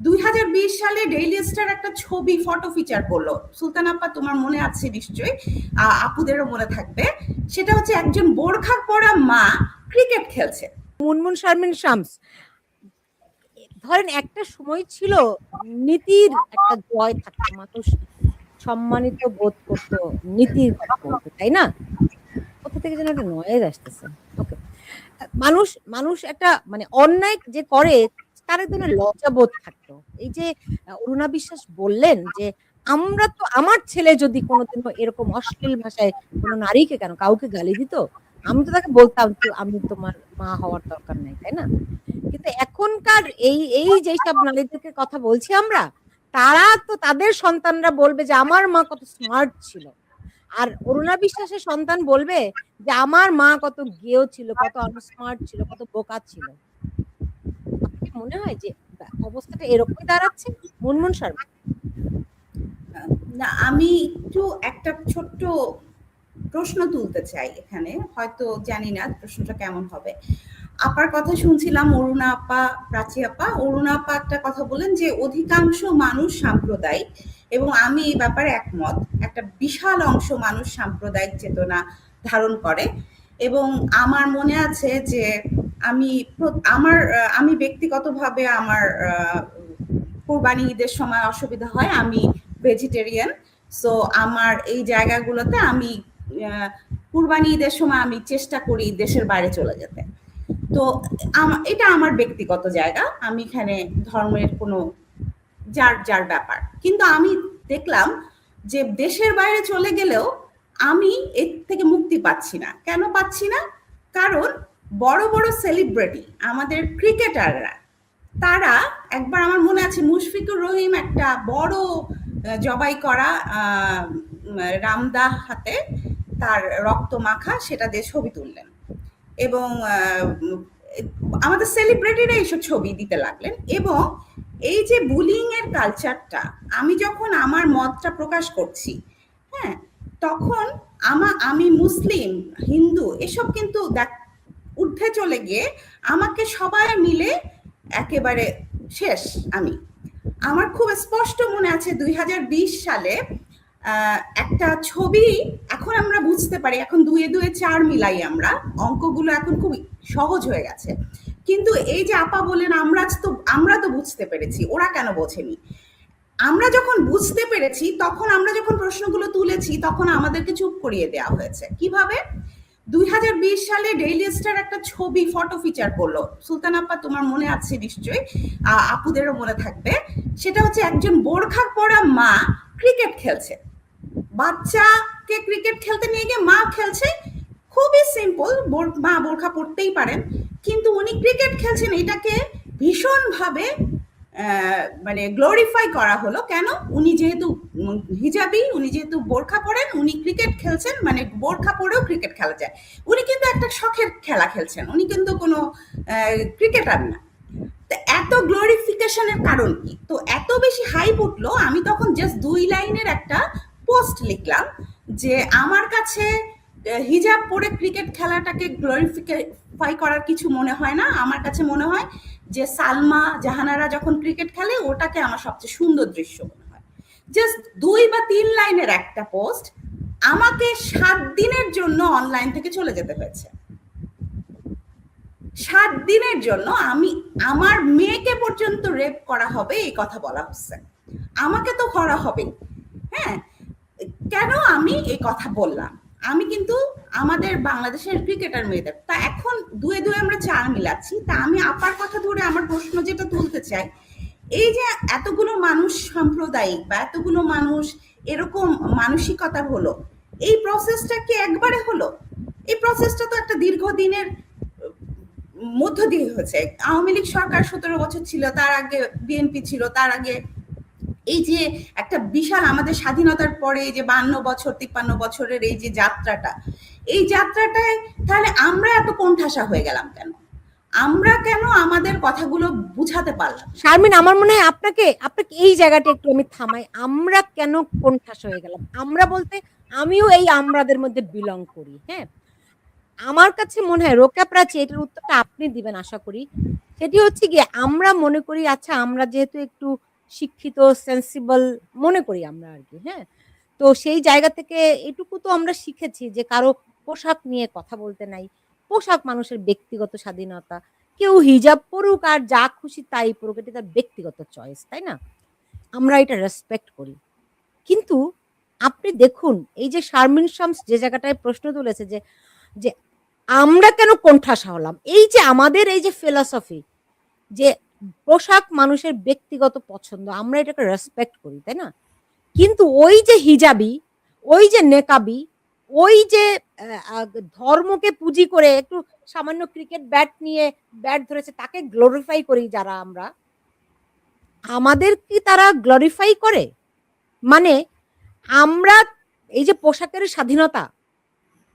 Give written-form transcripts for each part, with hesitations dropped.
2020 সালে daily star একটা ছবি ফটো ফিচার করলো, সুলতান আপা তোমার মনে আছে নিশ্চয়ই, আপুদেরও মনে থাকবে। সেটা হচ্ছে একজন বোরখা পরা মা ক্রিকেট খেলছে। মুনমুন শারমিন শামস, ধরেন একটা সময় ছিল নীতির একটা জয় থাকতো, মানুষ সম্মানিত বোধ করতো, নীতির কথা বলতো, তাই না? কোথা থেকে যেন একটা নয়েজ আসতেছে। ওকে, মানুষ মানুষ একটা মানে অন্যায় যে করে তার এক ধরনের লজ্জাবোধ থাকতো। এই যে অরুণা বিশ্বাস বললেন যে আমরা তো, আমার ছেলে যদি কোনোদিনও এরকম অশ্লীল ভাষায় কোনো নারীকে কেন কাউকে গালি দিত, আমি তো তাকে বলতাম তো আমি তোমার মা হওয়ার দরকার নাই, তাই না? কিন্তু এখনকার এই এই যেসব নারীদেরকে কথা বলছি আমরা, তারা তো তাদের সন্তানরা বলবে যে আমার মা কত স্মার্ট ছিল, আর অরুণা বিশ্বাসের সন্তান বলবে যে আমার মা কত গেও ছিল, কত আনস্মার্ট ছিল, কত বোকা ছিল। আপনার মনে হয় যে অবস্থাটা এরকমই দাঁড়াচ্ছে? মুনমুন শর্মা, না, আমি একটু একটা ছোট্ট প্রশ্ন তুলতে চাই এখানে, হয়তো জানি না প্রশ্নটা কেমন হবে। আপার কথা শুনছিলাম, অরুণা আপা, প্রাচী আপা। অরুণা আপা একটা কথা বলেন যে অধিকাংশ মানুষ সাম্প্রদায়িক, এবং আমি এই ব্যাপারে একমত। একটা বিশাল অংশ মানুষ সাম্প্রদায়িক চেতনা ধারণ করে, এবং আমার মনে আছে যে আমি আমি ব্যক্তিগতভাবে আমার কোরবানি ঈদের সময় অসুবিধা হয়, আমি ভেজিটেরিয়ান। সো আমার এই জায়গাগুলোতে আমি কুরবানি ঈদের সময় আমি চেষ্টা করি দেশের বাইরে চলে যেতে। তো এটা আমার ব্যক্তিগত জায়গা, আমি এখানে ধর্মের কোনো যার যার ব্যাপার। কিন্তু আমি দেখলাম যে দেশের বাইরে চলে গেলেও আমি এর থেকে মুক্তি পাচ্ছি না। কেন পাচ্ছি না? কারণ বড় বড় সেলিব্রিটি, আমাদের ক্রিকেটাররা, তারা একবার আমার মনে আছে মুশফিকুর রহিম একটা বড় জবাই করা রামদা হাতে তার রক্ত মাখা সেটা দিয়ে ছবি তুললেন, এবং আমাদের সেলিব্রিটিরা এইসব ছবি দিতে লাগলেন। এবং এই যে বুলিং এর কালচারটা, আমি যখন আমার মতটা প্রকাশ করছি, হ্যাঁ, তখন আমি মুসলিম, হিন্দু এসব কিন্তু ঊর্ধ্বে চলে গিয়ে আমাকে সবাই মিলে একেবারে শেষ। আমার খুব স্পষ্ট মনে আছে 2020 সালে একটা ছবি, এখন আমরা বুঝতে পারি, এখন 2 2 4 মিলাই আমরা, অঙ্কগুলো এখন খুব সহজ হয়ে গেছে। কিন্তু এই যে আপা বলেন আমরা তো বুঝতে পেরেছি, ওরা কেন বোঝেনি? আমরা যখন বুঝতে পেরেছি, তখন আমরা যখন প্রশ্নগুলো তুলেছি, তখন আমাদেরকে চুপ করিয়ে দেওয়া হয়েছে। কিভাবে? 2020 সালে ডেইলি স্টার একটা ছবি ফটো ফিচার করলো, সুলতান আপা তোমার মনে আছে নিশ্চয়ই, আপুদেরও মনে থাকবে। সেটা হচ্ছে একজন বোরখা পরা মা ক্রিকেট খেলছে, বাচ্চাকে ক্রিকেট খেলতে নিয়ে গিয়ে মা খেলছে। খুবই সিম্পল, মা বোরখা পরতেই পারেন, কিন্তু উনি ক্রিকেট খেলছেন, এটাকে ভীষণভাবে মানে গ্লোরিফাই করা হলো। কেন? উনি যেহেতু হিজাবি, উনি যেহেতু বোরখা পরেন, উনি ক্রিকেট খেলছেন, মানে বোরখা পরেও ক্রিকেট খেলা যায়। উনি কিন্তু একটা শখের খেলা খেলছেন, উনি কিন্তু কোনো ক্রিকেটার না। এত গ্লোরিফিকেশনের কারণ কি? তো এত বেশি হাইপ উঠলো, আমি তখন জাস্ট 2 লাইনের একটা পোস্ট লিখলাম যে আমার কাছে হিজাব পরে ক্রিকেট খেলাটাকে গ্লোরিফাই করার কিছু মনে হয় না। আমার কাছে মনে হয় যে সালমা জাহানারা যখন ক্রিকেট খেলে, ওটাকে আমার সবচেয়ে সুন্দর দৃশ্য মনে হয়। জাস্ট 2 বা 3 লাইনের একটা পোস্ট, আমাকে 7 দিনের জন্য অনলাইন থেকে চলে যেতে হয়েছে। 7 দিনের জন্য আমার মেয়েকে পর্যন্ত রেপ করা হবে এই কথা বলা হচ্ছে, আমাকে তো করা হবে। হ্যাঁ, কেন আমি এই কথা বললাম? আমি কিন্তু আমাদের বাংলাদেশের ক্রিকেটার মেয়েদের, তা এখন 2 2 আমরা 4 মিলাচ্ছি। তা আমি আপার কথা ধরে আমার প্রশ্ন যেটা তুলতে চাই, এই যে এতগুলো মানুষ সাম্প্রদায়িক বা এতগুলো মানুষ এরকম মানসিকতার হলো, এই প্রসেসটা কি একবারে হলো? এই প্রসেসটা তো একটা দীর্ঘদিনের মধ্য দিয়ে হয়েছে। আওয়ামী লীগ সরকার 17 বছর ছিল, তার আগে বিএনপি ছিল, তার আগে এই যে একটা বিশাল আমাদের স্বাধীনতার পরে এই যে 52 বছর 53 বছরের এই যে যাত্রাটা, এই যাত্রাটায় তাহলে আমরা এত কোণঠাসা হয়ে গেলাম কেন? আমরা কেন আমাদের কথাগুলো বুঝাতে পারলাম? শারমিন, আমার মনে হয় আপনাকে এই জায়গাটা একটু আমি থামাই। আমরা কেন কোণঠাসা হয়ে গেলাম? আমরা বলতে আমিও এই আমরাদের মধ্যে বিলং করি। হ্যাঁ, আমার কাছে মনে হয় রোকেয়া প্রাচী, এটার উত্তরটা আপনি দিবেন আশা করি। সেটি হচ্ছে গিয়ে আমরা মনে করি, আচ্ছা আমরা যেহেতু একটু শিক্ষিত, সেন্সিবল মনে করি আমরা আর কি, হ্যাঁ? তো সেই জায়গা থেকে এটুকু তো আমরা শিখেছি যে কারো পোশাক নিয়ে কথা বলতে নাই। পোশাক মানুষের ব্যক্তিগত স্বাধীনতা। কেউ হিজাব পড়ুক আর যা খুশি তাই পড়ুক, এটা তার ব্যক্তিগত চয়েস, তাই না? আমরা এটা রেসপেক্ট করি। কিন্তু আপনি দেখুন এই যে শারমিন শামস যে জায়গাটায় প্রশ্ন তুলেছে যে, যে আমরা কেন কোণঠাসা হলাম? এই যে আমাদের এই যে ফিলসফি যে পোশাক মানুষের ব্যক্তিগত পছন্দ, আমরা এটাকে রেসপেক্ট করি, তাই না? কিন্তু ওই যে হিজাবি, ওই যে নেকাবি, ওই যে ধর্মকে পুঁজি করে একটু সামান্য ক্রিকেট ব্যাট নিয়ে ব্যাট ধরেছে তাকে গ্লোরিফাই করি যারা আমরা, আমাদের কি তারা গ্লোরিফাই করে? মানে আমরা এই যে পোশাকের স্বাধীনতা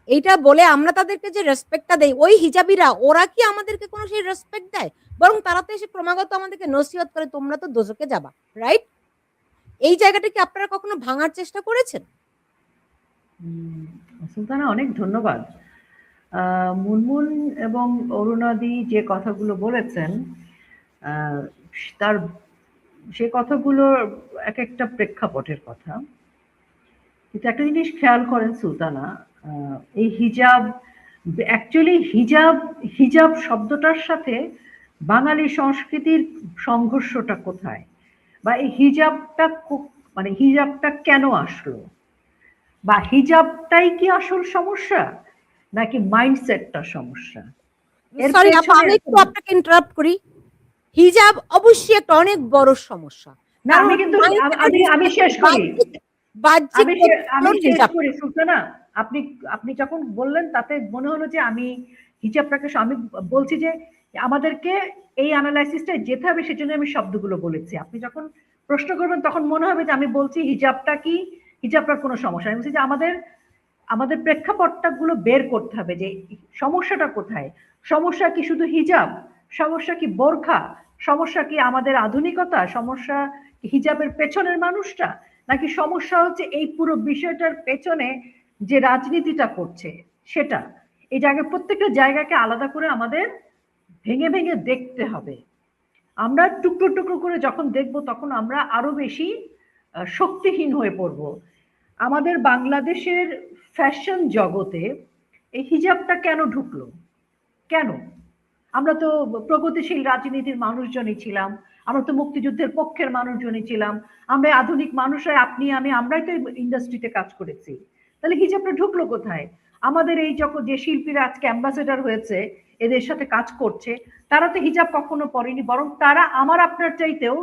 এইটা বলে আমরা তাদেরকে যে রেসপেক্টটা দেই, ওই হিজাবিরা ওরা কি আমাদেরকে কোনো সেই রেসপেক্ট দেয়? বরং তারা তো এসে ক্রমাগত আমাদেরকে নসিহত করে তোমরা তো দোজখে যাবা, রাইট? এই জায়গাটা কি আপনারা কখনো ভাঙার চেষ্টা করেছেন? সুলতানা, অনেক ধন্যবাদ। মুনমুন এবং অরুণাদি যে কথাগুলো বলেছেন, তার সে কথাগুলোর এক একটা প্রেক্ষাপটের কথা। কিন্তু একটা জিনিস খেয়াল করেন সুলতানা, এই হিজাব, অ্যাকচুয়ালি হিজাব হিজাব শব্দটার সাথে বাঙালি সংস্কৃতির সংঘর্ষটা কোথায়, বা এই হিজাবটা মানে হিজাবটা কেন আসলো, বা হিজাবটাই কি আসল সমস্যা নাকি মাইন্ডসেটটা সমস্যা? সরি আপা, আমি একটু আপনাকে ইন্টারাপ্ট করি। হিজাব অবশ্যই একটা অনেক বড় সমস্যা। না, আমি কিন্তু আমি শেষ করি, আমি শেষ করি সুলতানা। আপনি আপনি যখন বললেন তাতে মনে হলো যে আমি হিজাবটাকে, আমি বলছি যে আমাদেরকে এই অ্যানালাইসিসটা যেতে হবে, সেজন্য আমি শব্দগুলো বলেছি। আপনি যখন প্রশ্ন করবেন তখন মনে হবে যে আমি বলছি হিজাবটা কি, হিজাবটার কোনো সমস্যা। আমি বলছি যে আমাদের প্রেক্ষাপটটা গুলো বের করতে হবে যে সমস্যাটা কোথায়। সমস্যা কি শুধু হিজাব? সমস্যা কি বোরখা? সমস্যা কি আমাদের আধুনিকতা? সমস্যা হিজাবের পেছনের মানুষটা? নাকি সমস্যা হচ্ছে এই পুরো বিষয়টার পেছনে যে রাজনীতিটা করছে সেটা? এই জায়গায় প্রত্যেকটা জায়গাকে আলাদা করে আমাদের ভেঙে ভেঙে দেখতে হবে। আমরা টুকরো টুকরো করে যখন দেখব তখন আমরা আরো বেশি শক্তিহীন হয়ে পড়ব। আমাদের বাংলাদেশের ফ্যাশন জগতে এই হিজাবটা কেন ঢুকলো? কেন? আমরা তো প্রগতিশীল রাজনীতির মানুষজনই ছিলাম, আমরা তো মুক্তিযুদ্ধের পক্ষের মানুষজনই ছিলাম, আমরা আধুনিক মানুষরাই, আপনি আমি, আমরাই তো ইন্ডাস্ট্রিতে কাজ করেছি। তাহলে হিজাবটা ঢুকলো কোথায়? আমাদের এই যখন যে শিল্পীরা আজকে অ্যাম্বাসেডার হয়েছে, এদের সাথে কাজ করছে, তারা তো হিজাব কখনো পরেনি, বরং তারা আমার আপনার চাইতেও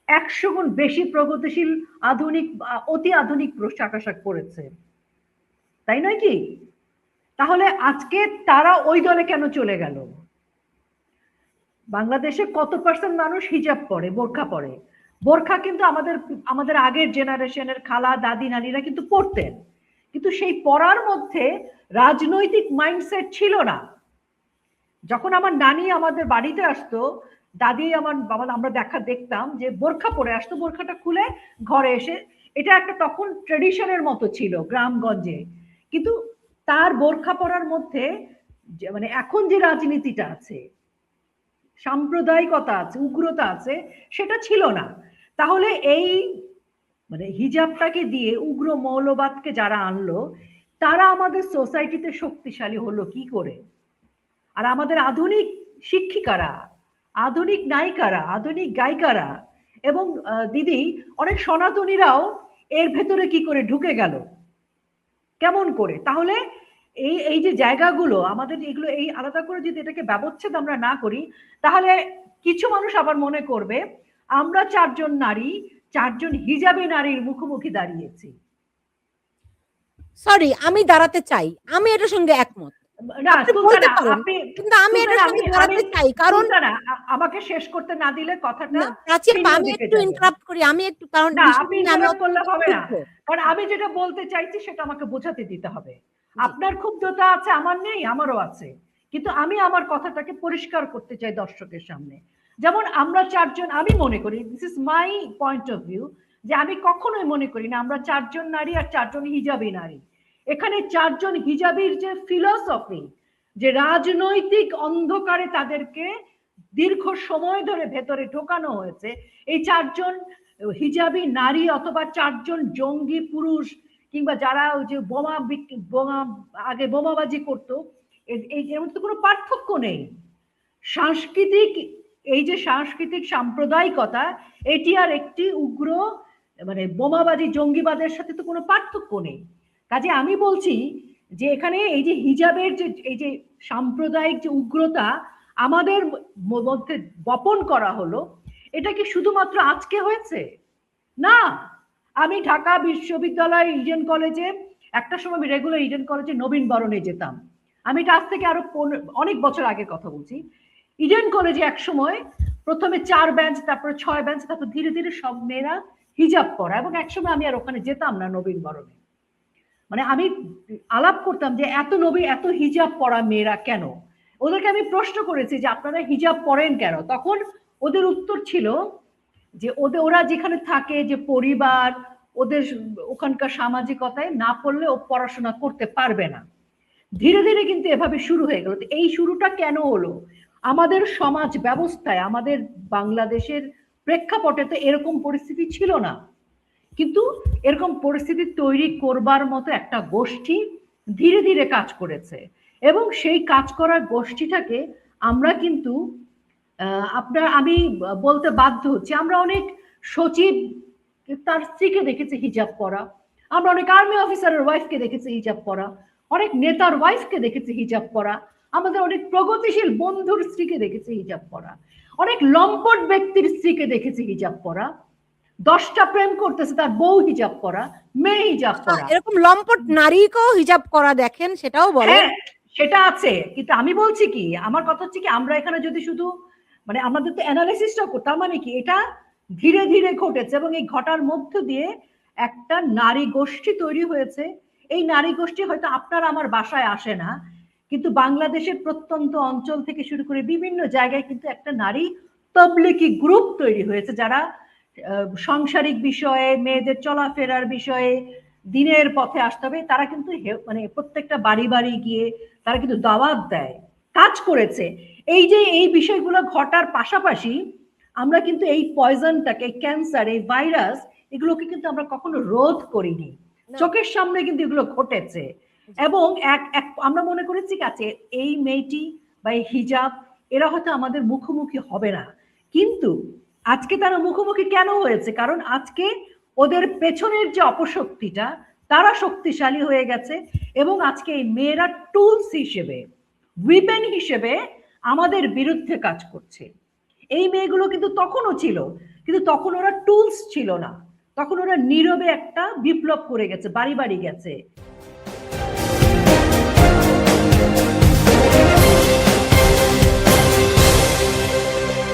100 গুণ বেশি প্রগতিশীল, আধুনিক, অতি আধুনিক পোশাক আশাক পরেছে, তাই নয় কি? তাহলে আজকে তারা ওই দলে কেন চলে গেল? বাংলাদেশে কত পার্সেন্ট মানুষ হিজাব পরে, বোরখা পরে? বোরখা কিন্তু আমাদের আগের জেনারেশনের খালা, দাদি, নানিরা কিন্তু পরতেন, কিন্তু সেই পরার মধ্যে রাজনৈতিক মাইন্ডসেট ছিল না। যখন আমার নানি আমাদের বাড়িতে আসতো, দাদি, আমার বাবা, আমরা দেখতাম যে বোরখা পরে আসতো, বোরখাটা খুলে ঘরে এসে, এটা একটা তখন ট্রেডিশনের মতো ছিল গ্রামগঞ্জে। কিন্তু তার বোরখা পরার মধ্যে মানে এখন যে রাজনীতিটা আছে, সাম্প্রদায়িকতা আছে, উগ্রতা আছে, সেটা ছিল না। তাহলে এই মানে হিজাবটাকে দিয়ে উগ্র মৌলবাদকে যারা আনলো, তারা আমাদের সোসাইটিতে শক্তিশালী হলো কি করে? আর আমাদের আধুনিক শিক্ষিকারা, আধুনিক নায়িকারা, আধুনিক গায়িকারা এবং দিদি অনেক সনাতনীরাও এর ভেতরে কি করে ঢুকে গেল, কেমন করে? তাহলে এই যে জায়গাগুলো আমাদের, এগুলো এই আলাদা করে যদি এটাকে ব্যবচ্ছেদ আমরা না করি, তাহলে কিছু মানুষ আবার মনে করবে আমরা 4 জন নারী, 4 জন হিজাবি নারীর মুখোমুখি দাঁড়িয়েছি। সরি, আমি দাঁড়াতে চাই, আমি এটার সঙ্গে একমত। না সুলতানা, কিন্তু আমি এটার সঙ্গে দাঁড়াতে চাই, কারণ আমাকে শেষ করতে না দিলে কথাটা আমি একটু ইন্টারাপ্ট করি, আমি একটু, কারণ না, আপনি ইন্টারাপ্ট করলে হবে না, কারণ আমি যেটা বলতে চাইছি সেটা আমাকে বোঝাতে দিতে হবে। আপনার ক্ষুব্ধতা আছে, আমার নেই, আমারও আছে, কিন্তু আমি আমার কথাটাকে পরিষ্কার করতে চাই দর্শকের সামনে। যেমন আমরা 4 জন, আমি মনে করি, this is my point of view, যে আমি কখনোই মনে করি না আমরা 4 জন নারী আর 4 জন হিজাবি নারী। এখানে 4 জন হিজাবির যে ফিলসফি, যে রাজনৈতিক অন্ধকারে তাদেরকে দীর্ঘ সময় ধরে ভেতরে ঢোকানো হয়েছে, এই 4জন হিজাবি নারী অথবা 4জন জঙ্গি পুরুষ কিংবা যারা ওই যে বোমা আগে বোমাবাজি করতো, এর মধ্যে কোনো পার্থক্য নেই। সাংস্কৃতিক এই যে সাংস্কৃতিক সাম্প্রদায়িকতা, এটি আর একটি উগ্র মানে বোমাবাজি জঙ্গিবাদের সাথে তো কোনো পার্থক্য নেই। কাজে আমি বলছি যে এখানে এই যে হিজাবের যে এই যে সাম্প্রদায়িক যে উগ্রতা আমাদের মধ্যে বপন করা হলো, এটা কি শুধুমাত্র আজকে হয়েছে? না, আমি ঢাকা বিশ্ববিদ্যালয় ইডেন কলেজে একটা সময় আমি রেগুলার ইডেন কলেজে নবীন বরণে যেতাম। আমি এটা আজ থেকে আরো অনেক বছর আগের কথা বলছি। ইডেন কলেজে এক সময় প্রথমে 4 বেঞ্চ, তারপরে 6 বেঞ্চ, তারপর ধীরে ধীরে সব মেয়েরা হিজাব পরা, এবং একসময় আমি আর ওখানে যেতাম না নবীন বরণে। মানে আমি আলাপ করতাম যে এত হিজাব পরা মেয়েরা কেন। ওদেরকে আমি প্রশ্ন করেছি যে আপনারা হিজাব পরেন কেন? তখন ওদের উত্তর ছিল যে ওরা যেখানে থাকে, যে পরিবার, ওদের ওখানকার সামাজিকতায় না পড়লে ও পড়াশোনা করতে পারবে না। ধীরে ধীরে কিন্তু এভাবে শুরু হয়ে গেল। এই শুরুটা কেন হলো? আমাদের সমাজ ব্যবস্থায়, আমাদের বাংলাদেশের প্রেক্ষাপটে তো এরকম পরিস্থিতি ছিল না, কিন্তু এরকম পরিস্থিতি তৈরি করবার মতো একটা গোষ্ঠী ধীরে ধীরে কাজ করেছে, এবং সেই কাজ করার গোষ্ঠীটাকে আমরা কিন্তু আমি বলতে বাধ্য হচ্ছি, আমরা অনেক সচিব তার স্ত্রীকে দেখেছি হিজাব পরা, আমরা অনেক আর্মি অফিসারের ওয়াইফকে দেখেছি হিজাব পরা, অনেক নেতার ওয়াইফকে দেখেছি হিজাব পরা, আমাদের অনেক প্রগতিশীল বন্ধুর স্ত্রীকে দেখেছি হিজাব পরা, অনেক লম্পট ব্যক্তির স্ত্রীকে দেখেছি হিজাব পরা, 10টা প্রেম করতেছে তার বউ হিজাব পরা, মেয়ে হিজাব পরা। এরকম লম্পট নারীকেও হিজাব করা দেখেন, সেটাও বলেন? হ্যাঁ, সেটা আছে, কিন্তু আমি বলছি কি, আমার কথা হচ্ছে কি, আমরা এখানে যদি শুধু মানে আমাদের তো অ্যানালাইসিসটাও করতে, মানে কি এটা ধীরে ধীরে ঘটেছে, এবং এই ঘটার মধ্য দিয়ে একটা নারী গোষ্ঠী তৈরি হয়েছে। এই নারী গোষ্ঠী হয়তো আপনার আমার বাসায় আসে না, কিন্তু বাংলাদেশের প্রত্যন্ত অঞ্চল থেকে শুরু করে বিভিন্ন জায়গায় কিন্তু একটা নারী তাবলিগি গ্রুপ তৈরি হয়েছে, যারা সাংসারিক বিষয়ে, মেয়েদের চলাফেরার বিষয়ে, দিনের পথে আসতে হবে, তারা কিন্তু মানে প্রত্যেকটা বাড়ি বাড়ি গিয়ে তারা কিন্তু দাওয়াত দেয়, কাজ করেছে। এই যে এই বিষয়গুলো ঘটার পাশাপাশি আমরা কিন্তু এই পয়জনটাকে, ক্যান্সার, এই ভাইরাস, এগুলোকে কিন্তু আমরা কখনো রোধ করিনি, চোখের সামনে কিন্তু এগুলো ঘটেছে। এবং আমরা মনে করেছি কাছে এই মেয়েটি বা এই হিজাব, এরা হয়তো আমাদের মুখোমুখি হবে না, কিন্তু আজকে তারা মুখোমুখি কেন হয়েছে? কারণ আজকে ওদের পেছনের যে অপশক্তিটা, তারা শক্তিশালী হয়ে গেছে, এবং আজকে এই মেয়েরা টুলস হিসেবে, উইপেন হিসেবে আমাদের বিরুদ্ধে কাজ করছে। এই মেয়েগুলো কিন্তু তখনও ছিল, কিন্তু তখন ওরা টুলস ছিল না, তখন ওরা নীরবে একটা বিপ্লব করে গেছে, বাড়ি বাড়ি গেছে।